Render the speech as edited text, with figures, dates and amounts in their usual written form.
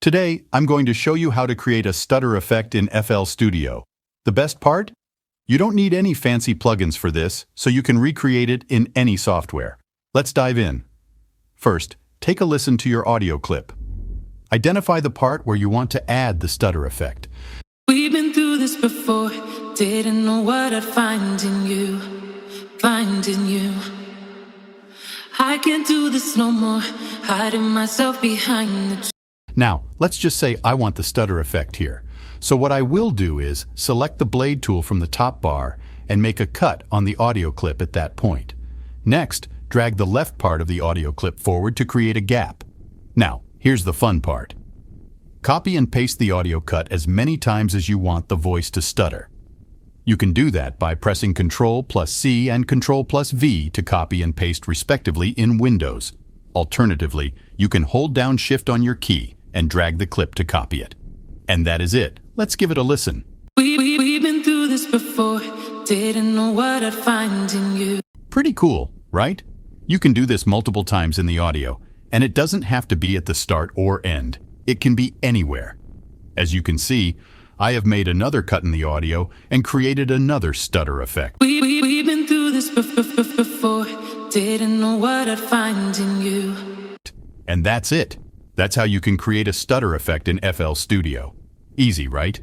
Today, I'm going to show you how to create a stutter effect in FL Studio. The best part? You don't need any fancy plugins for this, so you can recreate it in any software. Let's dive in. First, take a listen to your audio clip. Identify the part where you want to add the stutter effect. We've been through this before, didn't know what I'd find in you. I can't do this no more, hiding myself behind the Now, let's just say I want the stutter effect here. So what I will do is select the blade tool from the top bar and make a cut on the audio clip at that point. Next, drag the left part of the audio clip forward to create a gap. Now, here's the fun part. Copy and paste the audio cut as many times as you want the voice to stutter. You can do that by pressing Ctrl+C and Ctrl+V to copy and paste respectively in Windows. Alternatively, you can hold down Shift on your key and drag the clip to copy it. And that is it. Let's give it a listen. We've been through this before, didn't know what I'd find in you. Pretty cool, right? You can do this multiple times in the audio, and it doesn't have to be at the start or end. It can be anywhere. As you can see, I have made another cut in the audio and created another stutter effect. We've been through this before, didn't know what I'd find in you. And that's it. That's how you can create a stutter effect in FL Studio. Easy, right?